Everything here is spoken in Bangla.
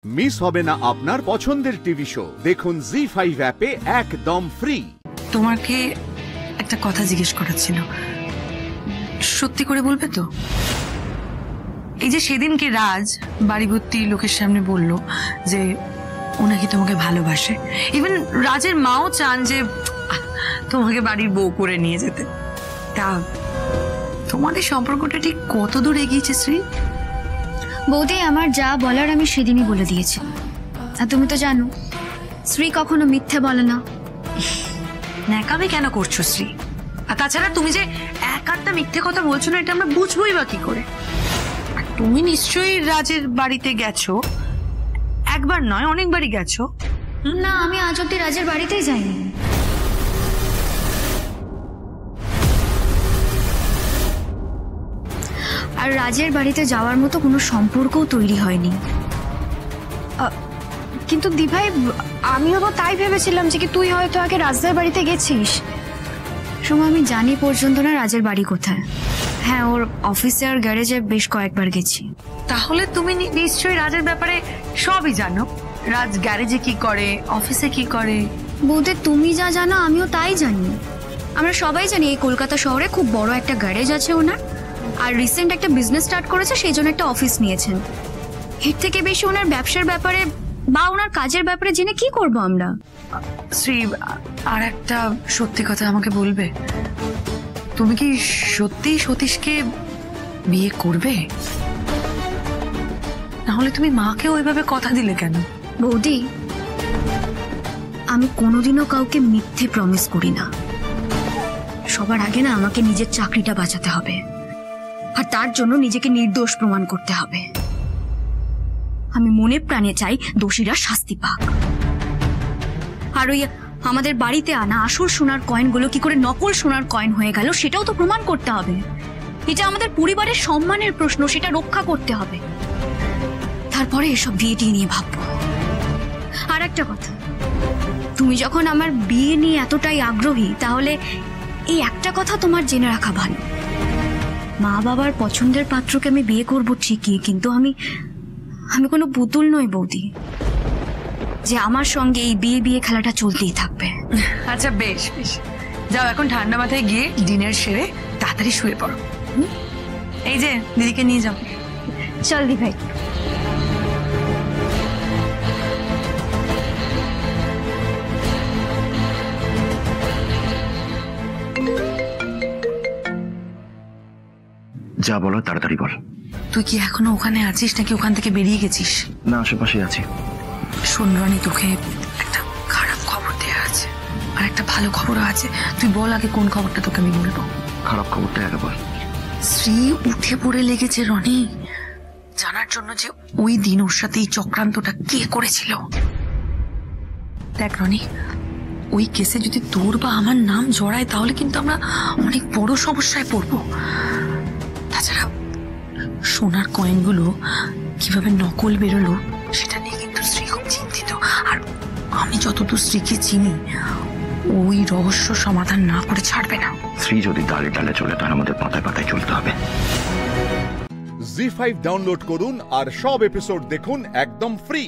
মিস হবে না আপনার পছন্দের টিভি শো। দেখুন জি5 অ্যাপে একদম ফ্রি। তোমাকে একটা কথা জিজ্ঞেস করার ছিল, সত্যি করে বলবে তো? এই যে সেদিনকে রাজ বাড়ি ভর্তি লোকের সামনে বলল যে ও নাকি তোমাকে ভালোবাসে, ইভেন রাজের মাও চান যে তোমাকে বাড়ির বউ করে নিয়ে যেতে, তা তোমাদের সম্পর্কটা ঠিক কত দূর এগিয়েছে শ্রী? বৌদি, আমার যা বলার আমি সেদিনই বলে দিয়েছি। আর তুমি তো জানো শ্রী কখনো মিথ্যে বলে না। ন্যাকামি কেন করছো শ্রী? আর তাছাড়া তুমি যে এক আধটা মিথ্যে কথা বলছো না, এটা আমরা বুঝবোই বা কি করে? আর তুমি নিশ্চয়ই রাজের বাড়িতে গেছো, একবার নয় অনেকবারই গেছো। না, আমি আজ অব্দি রাজের বাড়িতেই যাইনি। আর রাজের বাড়িতে যাওয়ার মতো কোনো সম্পর্কও তৈরি হয়নি। কিন্তু দিভাই, আমিও তো তাই ভেবেছিলাম যে কি তুই হয়তো আগে রাজের বাড়িতে গেছিস। সময় আমি জানি পর্যন্ত না রাজের বাড়ি কোথায়। হ্যাঁ, ওর অফিসে আর গ্যারেজে বেশ কয়েকবার গেছি। তাহলে তুমি নিশ্চয়ই রাজের ব্যাপারে সবই জানো। রাজ গ্যারেজে কি করে, অফিসে কি করে। বৌদি, তুমি যা জানো আমিও তাই জানি। আমরা সবাই জানি এই কলকাতা শহরে খুব বড় একটা গ্যারেজ আছে ওনার, আর রিসেন্ট একটা বিজনেস স্টার্ট করেছে, সেই জন্য একটা অফিস নিয়েছেন। এর থেকে বেশি ওনার ব্যবসার ব্যাপারে বা ওনার কাজের ব্যাপারে জেনে কি করব আমরা? শ্রী, আর একটা সত্যি কথা আমাকে বলবে, তুমি কি সত্যি সতীশকে বিয়ে করবে? নাহলে তুমি মাকে ওইভাবে কথা দিলে কেন? বৌদি, আমি কোনোদিনও কাউকে মিথ্যে প্রমিস করি না। সবার আগে না আমাকে নিজের চাকরিটা বাঁচাতে হবে, আর তার জন্য নিজেকে নির্দোষ প্রমাণ করতে হবে। আমি মনে প্রাণে চাই দোষীরা শাস্তি পাক। আর ওই আমাদের বাড়িতে আনা আসল সোনার কয়েনগুলো কি করে নকল সোনার কয়েন হয়ে গেল সেটাও তো প্রমাণ করতে হবে। এটা আমাদের পরিবারের সম্মানের প্রশ্ন, সেটা রক্ষা করতে হবে। তারপরে এসব বিয়ে টিয়ে নিয়ে ভাববো। আর একটা কথা, তুমি যখন আমার বিয়ে নিয়ে এতটাই আগ্রহী, তাহলে এই একটা কথা তোমার জেনে রাখা ভালো। মা বাবার পছন্দের পাত্রকে আমি বিয়ে করবো ঠিকই, কিন্তু আমি কোনো পুতুল নই বৌদি যে আমার সঙ্গে এই বিয়ে বিয়ে খেলাটা চলতেই থাকবে। আচ্ছা বেশ বেশ, যাও এখন ঠান্ডা মাথায় গিয়ে ডিনার সেরে তাড়াতাড়ি শুয়ে পড়ো। এই যে দিদিকে নিয়ে যাও। চল দি ভাই। যা বলো তাড়াতাড়ি বল। তুই কি এখনো ওখানে আছিস নাকি ওখান থেকে বেরিয়ে গেছিস? না, আশেপাশে আছি। শোন রনি, তোকে একটা খারাপ খবর দেওয়া আছে, আর একটা ভালো খবরও আছে। তুই বল আগে কোন খবরটা তোকে আমি বলবো। খারাপ খবরটা আগে বল। শ্রী উঠে পড়ে লেগেছে রনি, জানার জন্য যে ওই দিন ওর সাথে এই চক্রান্তটা কে করেছিল। দেখ রনি, ওই কেসে যদি তোর বা আমার নাম জড়ায় তাহলে কিন্তু আমরা অনেক বড় সমস্যায় পড়বো। তাছাড়া সোনার কয়েনগুলো কিভাবে নকল বেরোলো সেটা নিয়ে কিন্তু শ্রী খুব চিন্তিত। আর আমি যতদূর শ্রীকে চিনি, ওই রহস্য সমাধান না করে ছাড়বে না। শ্রী যদি ডালে ডালে চলে, তাহলে আমাদের পাতায় পাতায় চলতে হবে। জি5 ডাউনলোড করুন আর সব এপিসোড দেখুন একদম ফ্রি।